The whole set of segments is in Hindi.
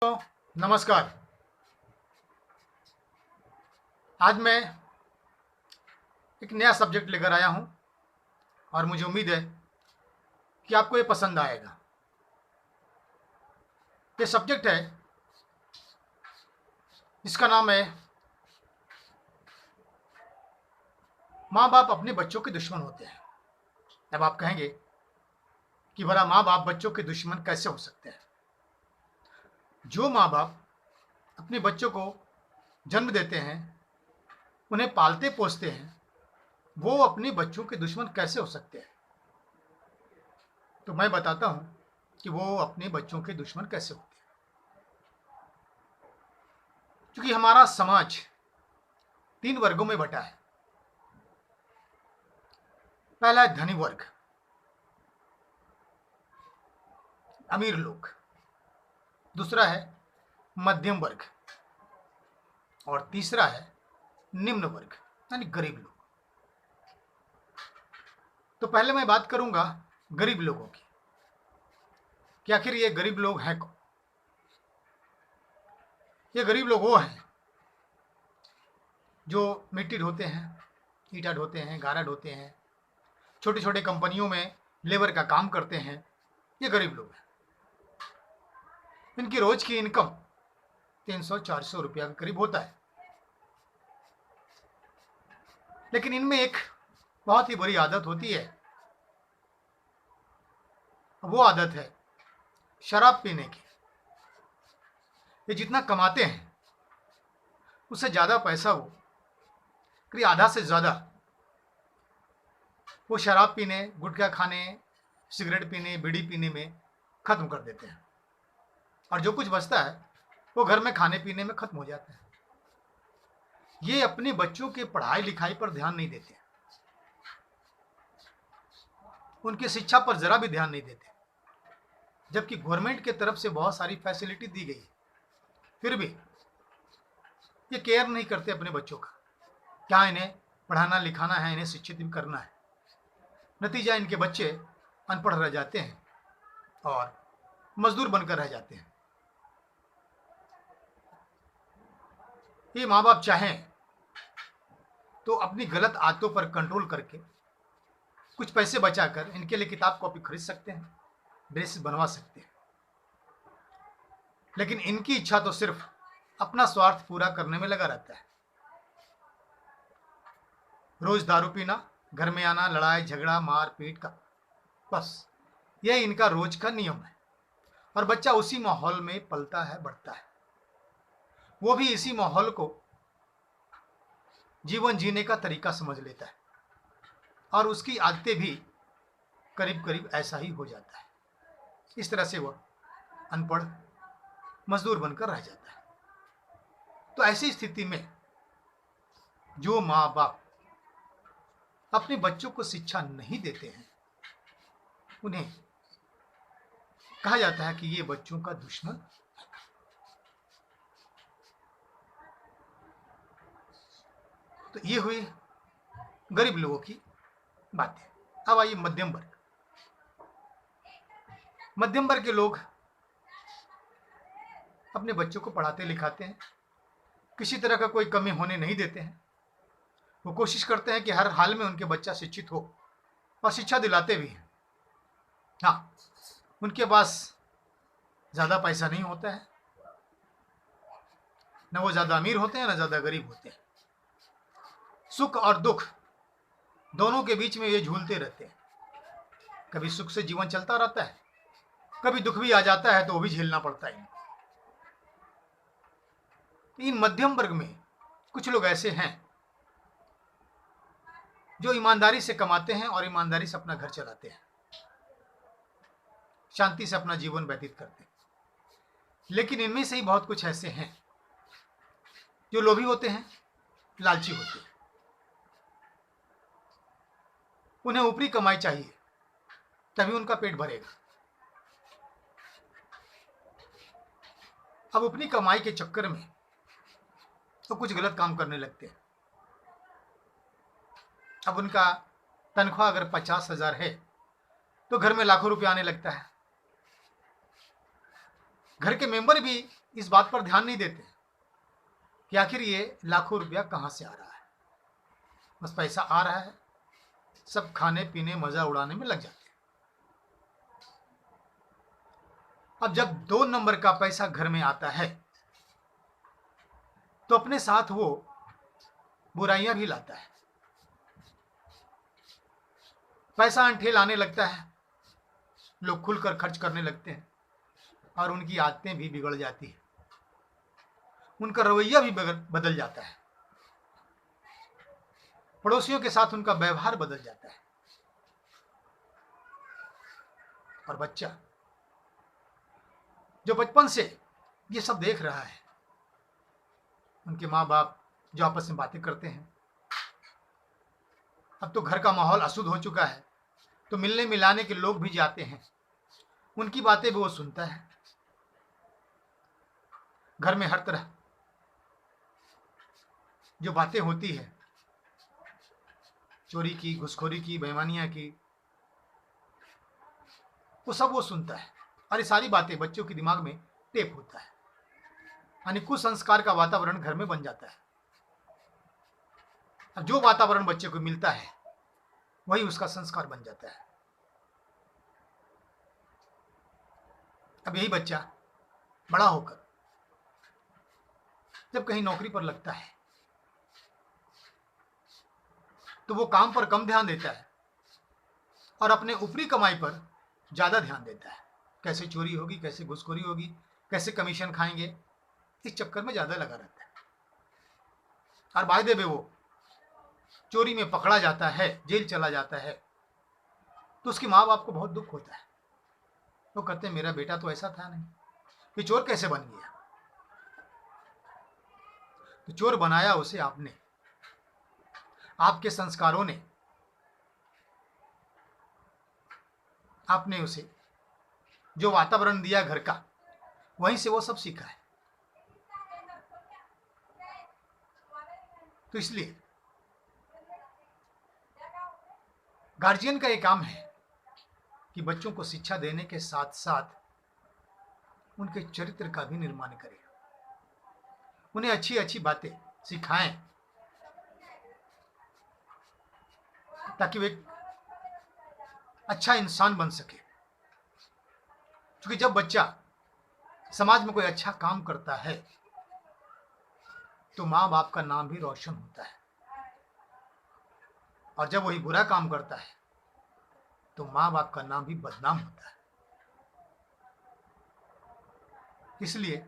तो नमस्कार। आज मैं एक नया सब्जेक्ट लेकर आया हूं और मुझे उम्मीद है कि आपको ये पसंद आएगा। ये सब्जेक्ट है, इसका नाम है माँ बाप अपने बच्चों के दुश्मन होते हैं। अब आप कहेंगे कि भला माँ बाप बच्चों के दुश्मन कैसे हो सकते हैं? जो माँ बाप अपने बच्चों को जन्म देते हैं, उन्हें पालते पोसते हैं, वो अपने बच्चों के दुश्मन कैसे हो सकते हैं? तो मैं बताता हूं कि वो अपने बच्चों के दुश्मन कैसे होते हैं। क्योंकि हमारा समाज 3 वर्गों में बटा है। पहला है धनी वर्ग, अमीर लोग। दूसरा है मध्यम वर्ग और तीसरा है निम्न वर्ग यानी गरीब लोग। तो पहले मैं बात करूंगा गरीब लोगों की कि आखिर ये गरीब लोग हैं कौन? ये गरीब लोग वो हैं जो मिट्टी ढोते हैं, ईंटा ढोते हैं, गारा ढोते हैं, छोटी छोटी कंपनियों में लेबर का काम करते हैं। ये गरीब लोग हैं। इनकी रोज की इनकम 300-400 रुपया के करीब होता है। लेकिन इनमें एक बहुत ही बुरी आदत होती है। वो आदत है शराब पीने की। ये जितना कमाते हैं उससे ज़्यादा पैसा वो करीब आधा से ज़्यादा वो शराब पीने, गुटखा खाने, सिगरेट पीने, बीड़ी पीने में खत्म कर देते हैं। और जो कुछ बचता है वो घर में खाने पीने में खत्म हो जाता है। ये अपने बच्चों के पढ़ाई लिखाई पर ध्यान नहीं देते, उनकी शिक्षा पर जरा भी ध्यान नहीं देते। जबकि गवर्नमेंट की तरफ से बहुत सारी फैसिलिटी दी गई है, फिर भी ये केयर नहीं करते अपने बच्चों का। क्या इन्हें पढ़ाना लिखाना है, इन्हें शिक्षित भी करना है। नतीजा इनके बच्चे अनपढ़ रह जाते हैं और मजदूर बनकर रह जाते हैं। ये माँ बाप चाहें तो अपनी गलत आदतों पर कंट्रोल करके कुछ पैसे बचाकर इनके लिए किताब कॉपी खरीद सकते हैं, ड्रेस बनवा सकते हैं। लेकिन इनकी इच्छा तो सिर्फ अपना स्वार्थ पूरा करने में लगा रहता है। रोज दारू पीना, घर में आना, लड़ाई झगड़ा मार पीट का, बस यह इनका रोज का नियम है। और बच्चा उसी माहौल में पलता है, बढ़ता है। वो भी इसी माहौल को जीवन जीने का तरीका समझ लेता है और उसकी आदतें भी करीब करीब ऐसा ही हो जाता है। इस तरह से वह अनपढ़ मजदूर बनकर रह जाता है। तो ऐसी स्थिति में जो माँ बाप अपने बच्चों को शिक्षा नहीं देते हैं, उन्हें कहा जाता है कि ये बच्चों का दुश्मन। तो ये हुई गरीब लोगों की बातें। अब आइए मध्यम वर्ग। मध्यम वर्ग के लोग अपने बच्चों को पढ़ाते लिखाते हैं, किसी तरह का कोई कमी होने नहीं देते हैं। वो कोशिश करते हैं कि हर हाल में उनके बच्चा शिक्षित हो और शिक्षा दिलाते भी हैं। हाँ, उनके पास ज़्यादा पैसा नहीं होता है, न वो ज़्यादा अमीर होते हैं न ज़्यादा गरीब होते हैं। सुख और दुख दोनों के बीच में ये झूलते रहते हैं। कभी सुख से जीवन चलता रहता है, कभी दुख भी आ जाता है तो वो भी झेलना पड़ता है। इन मध्यम वर्ग में कुछ लोग ऐसे हैं जो ईमानदारी से कमाते हैं और ईमानदारी से अपना घर चलाते हैं, शांति से अपना जीवन व्यतीत करते हैं। लेकिन इनमें से ही बहुत कुछ ऐसे हैं जो लोभी होते हैं, लालची होते हैं। उन्हें ऊपरी कमाई चाहिए, तभी उनका पेट भरेगा। अब अपनी कमाई के चक्कर में तो कुछ गलत काम करने लगते हैं। अब उनका तनख्वाह अगर 50,000 है तो घर में लाखों रुपया आने लगता है। घर के मेंबर भी इस बात पर ध्यान नहीं देते कि आखिर ये लाखों रुपया कहाँ से आ रहा है। बस पैसा आ रहा है, सब खाने पीने मजा उड़ाने में लग जाते हैं। अब जब 2 नंबर का पैसा घर में आता है तो अपने साथ वो बुराइयां भी लाता है। पैसा अंठे लाने लगता है, लोग खुलकर खर्च करने लगते हैं और उनकी आदतें भी बिगड़ जाती है, उनका रवैया भी बदल जाता है, पड़ोसियों के साथ उनका व्यवहार बदल जाता है। और बच्चा जो बचपन से ये सब देख रहा है, उनके माँ बाप जो आपस में बातें करते हैं, अब तो घर का माहौल अशुद्ध हो चुका है, तो मिलने मिलाने के लोग भी जाते हैं, उनकी बातें भी वो सुनता है। घर में हर तरह जो बातें होती है, चोरी की, घुसखोरी की, बेईमानियां की, वो सब वो सुनता है और ये सारी बातें बच्चों के दिमाग में टेप होता है, यानी कुसंस्कार का वातावरण घर में बन जाता है। अब जो वातावरण बच्चे को मिलता है वही उसका संस्कार बन जाता है। अब यही बच्चा बड़ा होकर जब कहीं नौकरी पर लगता है तो वो काम पर कम ध्यान देता है और अपने ऊपरी कमाई पर ज्यादा ध्यान देता है। कैसे चोरी होगी, कैसे घुसखोरी होगी, कैसे कमीशन खाएंगे, इस चक्कर में ज्यादा लगा रहता है। और बाय द वे वो चोरी में पकड़ा जाता है, जेल चला जाता है, तो उसके माँ बाप को बहुत दुख होता है। वो कहते हैं मेरा बेटा तो ऐसा था नहीं, ये चोर कैसे बन गया? तो चोर बनाया उसे आपने, आपके संस्कारों ने, आपने उसे जो वातावरण दिया घर का, वहीं से वो सब सीखा है। तो इसलिए गार्जियन का ये काम है कि बच्चों को शिक्षा देने के साथ साथ उनके चरित्र का भी निर्माण करें, उन्हें अच्छी अच्छी बातें सिखाएं ताकि वे अच्छा इंसान बन सके। क्योंकि जब बच्चा समाज में कोई अच्छा काम करता है तो माँ बाप का नाम भी रोशन होता है, और जब वही बुरा काम करता है तो माँ बाप का नाम भी बदनाम होता है। इसलिए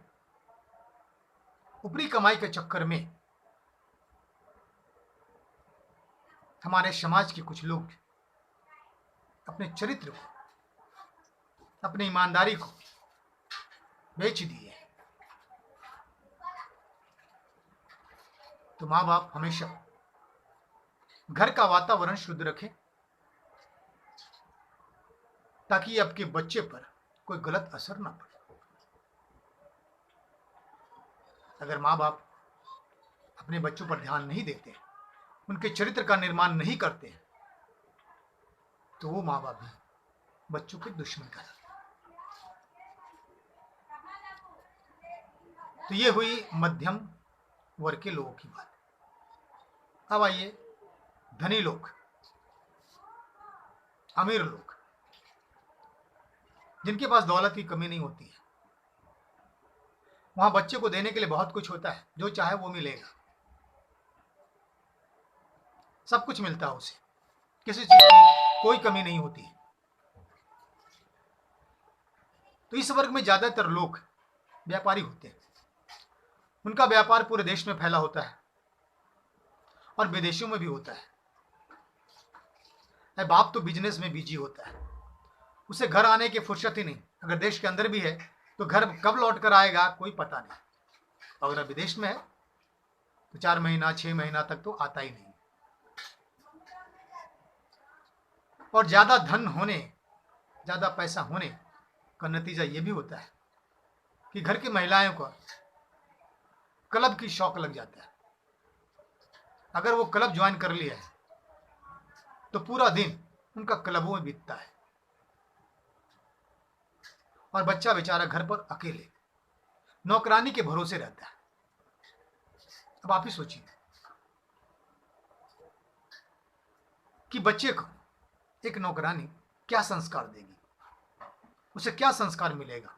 ऊपरी कमाई के चक्कर में हमारे समाज के कुछ लोग अपने चरित्र को, अपनी ईमानदारी को बेच दिए। तो माँ बाप हमेशा घर का वातावरण शुद्ध रखें ताकि आपके बच्चे पर कोई गलत असर ना पड़े। अगर माँ बाप अपने बच्चों पर ध्यान नहीं देते, उनके चरित्र का निर्माण नहीं करते हैं, तो वो माँ बाप भी बच्चों के दुश्मन का। तो ये हुई मध्यम वर्ग के लोगों की बात। अब आइए धनी लोग, अमीर लोग, जिनके पास दौलत की कमी नहीं होती है, वहां बच्चे को देने के लिए बहुत कुछ होता है, जो चाहे वो मिलेगा, सब कुछ मिलता है उसे, किसी चीज की कोई कमी नहीं होती है। तो इस वर्ग में ज्यादातर लोग व्यापारी होते हैं, उनका व्यापार पूरे देश में फैला होता है और विदेशों में भी होता है। बाप तो बिजनेस में बिजी होता है, उसे घर आने की फुर्सत ही नहीं। अगर देश के अंदर भी है तो घर कब लौट कर आएगा कोई पता नहीं, अगर विदेश में है तो 4 महीना 6 महीना तक तो आता ही नहीं। और ज्यादा धन होने, ज्यादा पैसा होने का नतीजा ये भी होता है कि घर की महिलाओं को क्लब की शौक लग जाता है। अगर वो क्लब ज्वाइन कर लिया है तो पूरा दिन उनका क्लबों में बीतता है और बच्चा बेचारा घर पर अकेले नौकरानी के भरोसे रहता है। अब आप ही सोचिए कि बच्चे को एक नौकरानी क्या संस्कार देगी, उसे क्या संस्कार मिलेगा।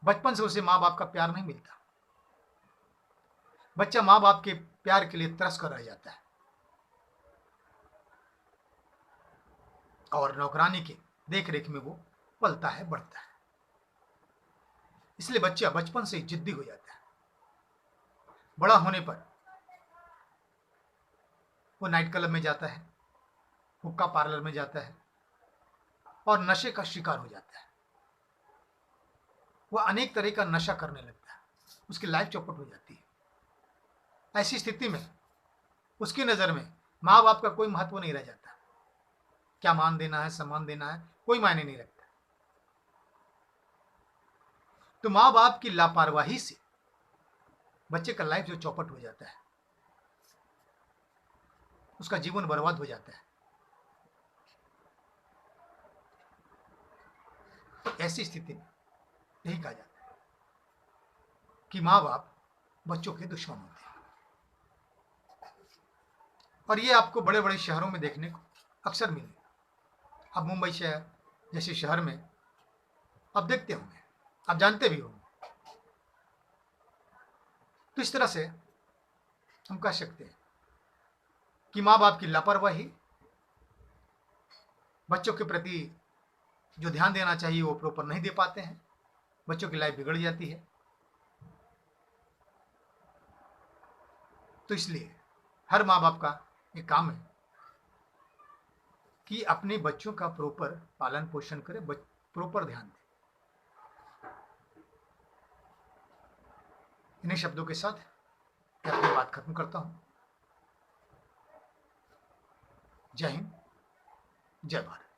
बचपन से उसे माँ बाप का प्यार नहीं मिलता, बच्चा माँ बाप के प्यार के लिए तरस कर रह जाता है और नौकरानी के देख रेख में वो पलता है, बढ़ता है। इसलिए बच्चा बचपन से ही जिद्दी हो जाता है। बड़ा होने पर वो नाइट क्लब में जाता है, हुक्का पार्लर में जाता है और नशे का शिकार हो जाता है। वह अनेक तरह का नशा करने लगता है, उसकी लाइफ चौपट हो जाती है। ऐसी स्थिति में उसकी नज़र में माँ बाप का कोई महत्व नहीं रह जाता। क्या मान देना है, सम्मान देना है, कोई मायने नहीं रखता। तो माँ बाप की लापरवाही से बच्चे का लाइफ जो चौपट हो जाता है, उसका जीवन बर्बाद हो जाता है। तो ऐसी स्थिति में यही कहा जाता है कि माँ बाप बच्चों के दुश्मन होते हैं। और ये आपको बड़े बड़े शहरों में देखने को अक्सर मिलेगा। अब मुंबई शहर जैसे शहर में आप देखते होंगे, आप जानते भी होंगे। तो इस तरह से हम कह सकते हैं कि माँ बाप की लापरवाही, बच्चों के प्रति जो ध्यान देना चाहिए वो प्रॉपर नहीं दे पाते हैं, बच्चों की लाइफ बिगड़ जाती है। तो इसलिए हर माँ बाप का एक काम है कि अपने बच्चों का प्रॉपर पालन पोषण करे, प्रॉपर ध्यान दे। इन्हीं शब्दों के साथ मैं अपनी बात खत्म करता हूं। जय हिंद, जय भारत।